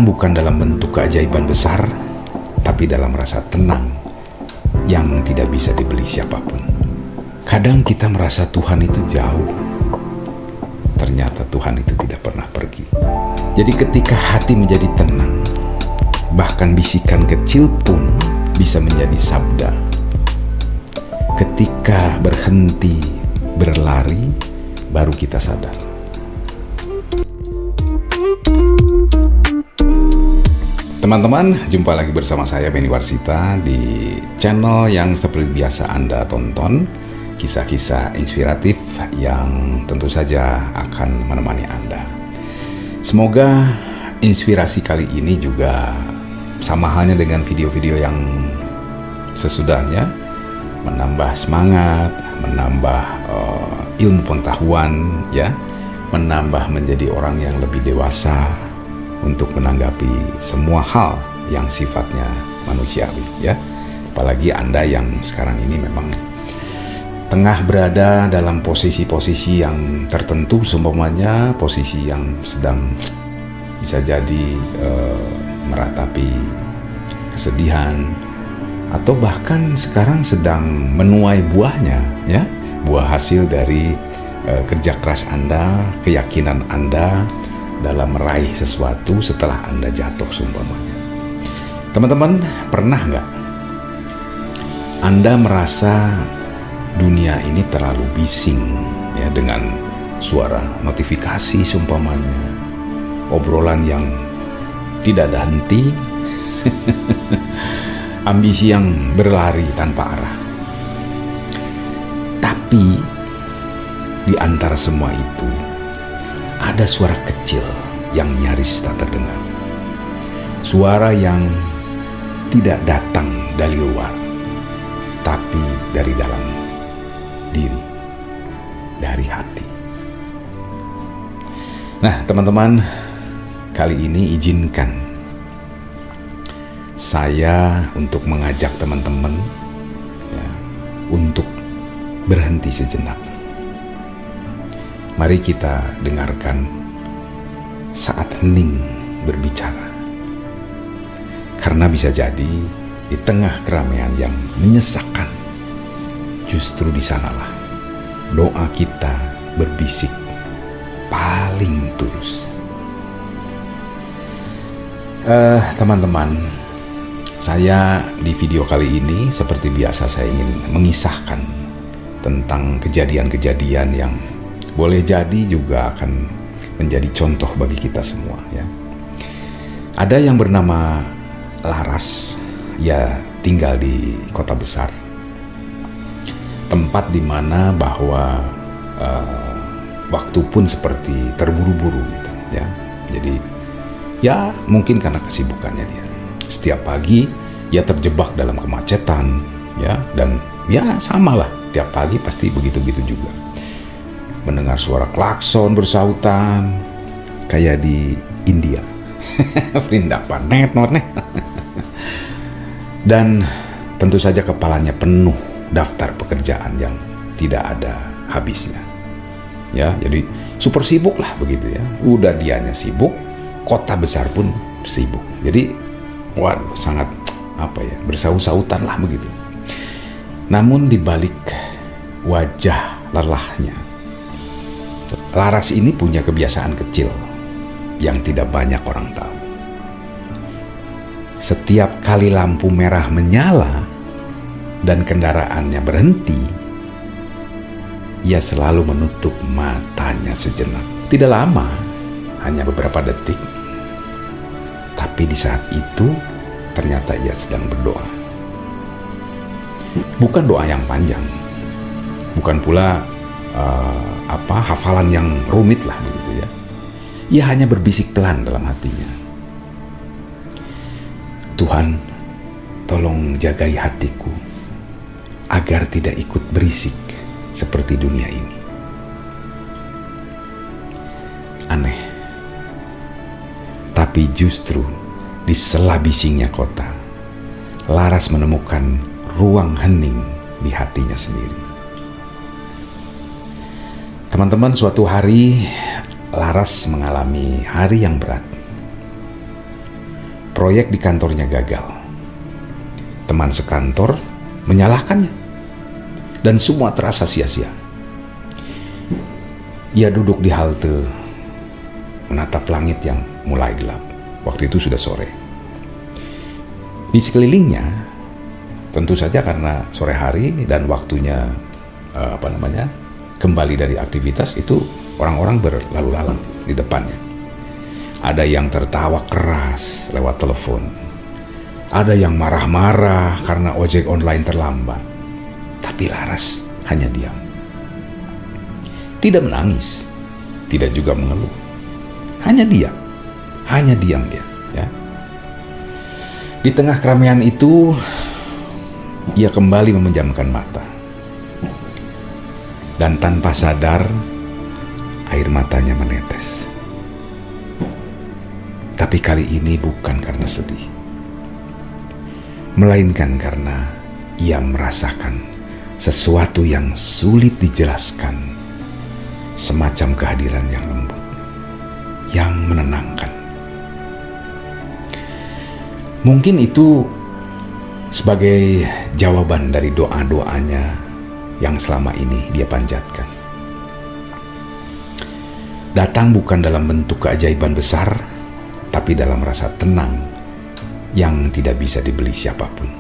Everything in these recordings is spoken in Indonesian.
datang bukan dalam bentuk keajaiban besar, tapi dalam rasa tenang yang tidak bisa dibeli siapapun. Kadang kita merasa Tuhan itu jauh, ternyata Tuhan itu tidak pernah pergi. Jadi ketika hati menjadi tenang, bahkan bisikan kecil pun bisa menjadi sabda. Ketika berhenti berlari, baru kita sadar. Teman-teman, jumpa lagi bersama saya Benny Warsita di channel yang seperti biasa Anda tonton, kisah-kisah inspiratif yang tentu saja akan menemani Anda. Semoga inspirasi kali ini juga sama halnya dengan video-video yang sesudahnya, menambah semangat, menambah ilmu pengetahuan, ya, menambah menjadi orang yang lebih dewasa untuk menanggapi semua hal yang sifatnya manusiawi, ya. Apalagi Anda yang sekarang ini memang tengah berada dalam posisi-posisi yang tertentu, seumpamanya posisi yang sedang bisa jadi meratapi kesedihan, atau bahkan sekarang sedang menuai buahnya, ya, buah hasil dari kerja keras Anda, keyakinan Anda dalam meraih sesuatu setelah Anda jatuh seumpamanya. Teman-teman, pernah nggak Anda merasa dunia ini terlalu bising, ya, dengan suara notifikasi seumpamanya, obrolan yang tidak ada henti, ambisi yang berlari tanpa arah. Tapi di antara semua itu ada suara kecil yang nyaris tak terdengar. Suara yang tidak datang dari luar, tapi dari dalam diri, dari hati. Nah, teman-teman, kali ini izinkan saya untuk mengajak teman-teman, ya, untuk berhenti sejenak. Mari kita dengarkan saat hening berbicara. Karena bisa jadi di tengah keramaian yang menyesakkan, justru di sanalah doa kita berbisik paling tulus. Teman-teman, saya di video kali ini seperti biasa saya ingin mengisahkan tentang kejadian-kejadian yang boleh jadi juga akan menjadi contoh bagi kita semua, ya. Ada yang bernama Laras, ya, tinggal di kota besar, tempat di mana bahwa waktu pun seperti terburu-buru gitu, ya. Jadi ya mungkin karena kesibukannya dia, setiap pagi ya terjebak dalam kemacetan, ya, dan ya samalah tiap pagi pasti begitu-begitu juga. Mendengar suara klakson bersautan kayak di India. Perindapan net. Dan tentu saja kepalanya penuh daftar pekerjaan yang tidak ada habisnya. Ya, jadi super sibuk lah begitu, ya. Udah dianya sibuk, kota besar pun sibuk. Jadi waduh, sangat bersaut-sautan lah begitu. Namun di balik wajah lelahnya, Laras ini punya kebiasaan kecil yang tidak banyak orang tahu. Setiap kali lampu merah menyala dan kendaraannya berhenti, ia selalu menutup matanya sejenak. Tidak lama, hanya beberapa detik. Tapi di saat itu ternyata ia sedang berdoa. Bukan doa yang panjang, bukan pula hafalan yang rumit lah begitu, ya. Ia hanya berbisik pelan dalam hatinya. Tuhan, tolong jagai hatiku agar tidak ikut berisik seperti dunia ini. Aneh, tapi justru di sela bisingnya kota, Laras menemukan ruang hening di hatinya sendiri. Teman-teman, suatu hari Laras mengalami hari yang berat. proyek di kantornya gagal. Teman sekantor menyalahkannya dan semua terasa sia-sia. Ia duduk di halte menatap langit yang mulai gelap. Waktu itu sudah sore. Di sekelilingnya, tentu saja karena sore hari dan waktunya kembali dari aktivitas, itu orang-orang berlalu lalang di depannya. Ada yang tertawa keras lewat telepon. Ada yang marah-marah karena ojek online terlambat. Tapi Laras hanya diam. Tidak menangis, tidak juga mengeluh. Hanya diam dia, ya. Di tengah keramaian itu, ia kembali memejamkan mata. Dan tanpa sadar, air matanya menetes. Tapi kali ini bukan karena sedih, melainkan karena ia merasakan sesuatu yang sulit dijelaskan, semacam kehadiran yang lembut, yang menenangkan. Mungkin itu sebagai jawaban dari doa-doanya yang selama ini dia panjatkan. Datang bukan dalam bentuk keajaiban besar, tapi dalam rasa tenang yang tidak bisa dibeli siapapun.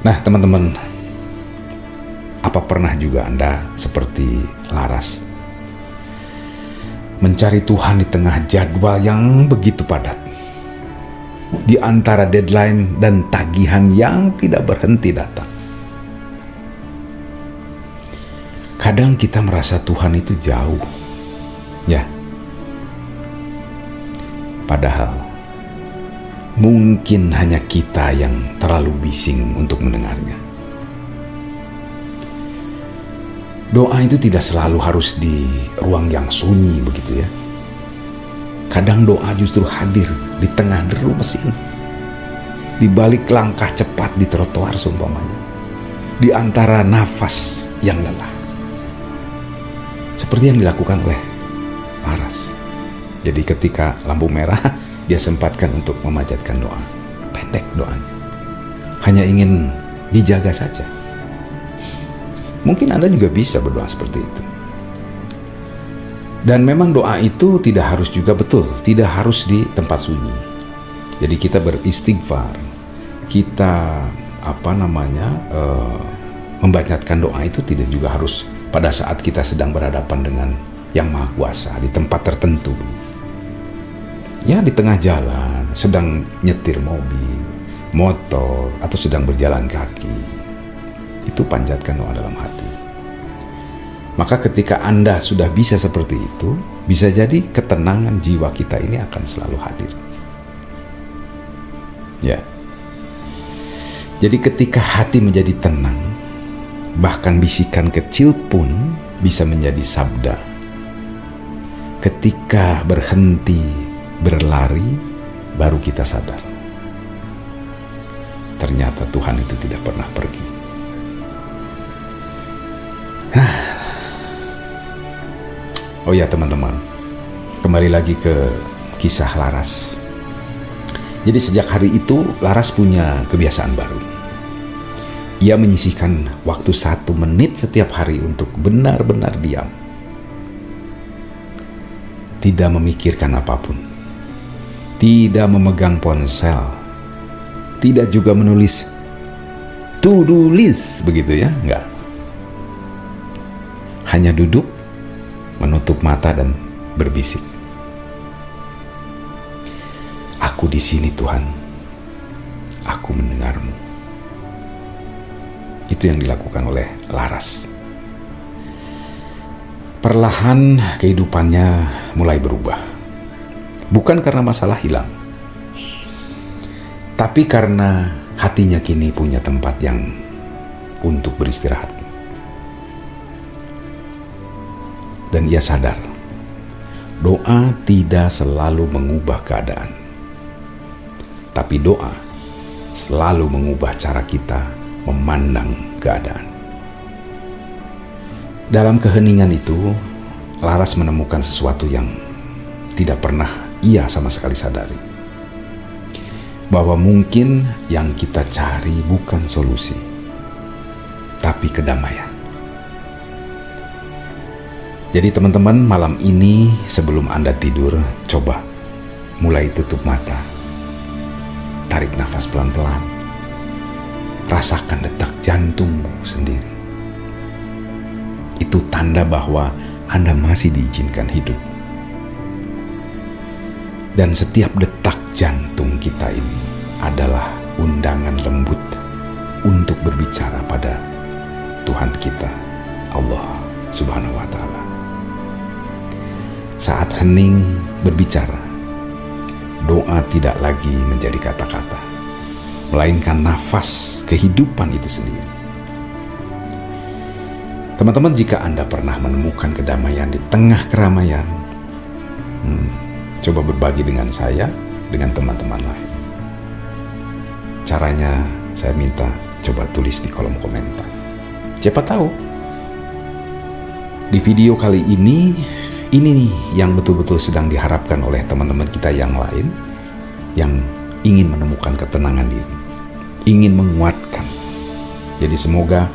Nah, teman-teman, apa pernah juga Anda seperti Laras, mencari Tuhan di tengah jadwal yang begitu padat, di antara deadline dan tagihan yang tidak berhenti datang? Kadang kita merasa Tuhan itu jauh, ya. Padahal mungkin hanya kita yang terlalu bising untuk mendengarnya. Doa itu tidak selalu harus di ruang yang sunyi begitu ya. Kadang doa justru hadir di tengah deru mesin, di balik langkah cepat di trotoar seumpamanya, di antara nafas yang lelah. Seperti yang dilakukan oleh Laras. Jadi ketika lampu merah, dia sempatkan untuk memanjatkan doa. Pendek doanya, hanya ingin dijaga saja. Mungkin Anda juga bisa berdoa seperti itu. Dan memang doa itu tidak harus juga betul, tidak harus di tempat sunyi. Jadi kita beristighfar, kita membacakan doa itu tidak juga harus pada saat kita sedang berhadapan dengan Yang Maha Kuasa di tempat tertentu. Ya, di tengah jalan, sedang nyetir mobil, motor, atau sedang berjalan kaki. Itu panjatkan doa dalam hati. Maka ketika Anda sudah bisa seperti itu, bisa jadi ketenangan jiwa kita ini akan selalu hadir. Ya. Jadi ketika hati menjadi tenang, bahkan bisikan kecil pun bisa menjadi sabda. Ketika berhenti berlari, baru kita sadar ternyata Tuhan itu tidak pernah pergi. Oh ya teman-teman, kembali lagi ke kisah Laras. Jadi sejak hari itu Laras punya kebiasaan baru. Ia menyisihkan waktu 1 menit setiap hari untuk benar-benar diam, tidak memikirkan apapun, tidak memegang ponsel, tidak juga menulis to-do list begitu ya, enggak. Hanya duduk, menutup mata dan berbisik. Aku di sini Tuhan, aku mendengarmu. Itu yang dilakukan oleh Laras. Perlahan kehidupannya mulai berubah. Bukan karena masalah hilang, tapi karena hatinya kini punya tempat yang untuk beristirahat. Dan ia sadar, doa tidak selalu mengubah keadaan, tapi doa selalu mengubah cara kita memandang keadaan. Dalam keheningan itu, Laras menemukan sesuatu yang tidak pernah ia sama sekali sadari bahwa mungkin yang kita cari bukan solusi, tapi kedamaian. Jadi teman-teman, malam ini sebelum Anda tidur, coba mulai tutup mata. Tarik nafas pelan-pelan. Rasakan detak jantungmu sendiri. Itu tanda bahwa Anda masih diizinkan hidup. Dan setiap detak jantung kita ini adalah undangan lembut untuk berbicara pada Tuhan kita, Allah Subhanahu wa Ta'ala. Saat hening berbicara, doa tidak lagi menjadi kata-kata, melainkan nafas kehidupan itu sendiri. Teman-teman, jika Anda pernah menemukan kedamaian di tengah keramaian, coba berbagi dengan saya, dengan teman-teman lain. Caranya saya minta coba tulis di kolom komentar. Siapa tahu di video kali ini nih yang betul-betul sedang diharapkan oleh teman-teman kita yang lain, yang ingin menemukan ketenangan diri, ingin menguatkan. Jadi semoga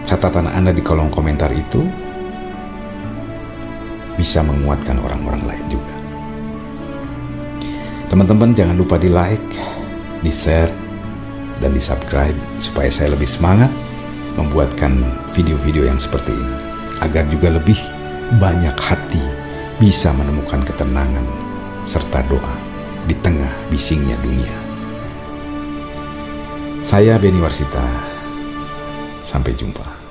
catatan Anda di kolom komentar itu bisa menguatkan orang-orang lain juga. Teman-teman, jangan lupa di like, di share, dan di subscribe supaya saya lebih semangat membuatkan video-video yang seperti ini, agar juga lebih banyak hati bisa menemukan ketenangan serta doa di tengah bisingnya dunia. Saya Beni Warsita, sampai jumpa.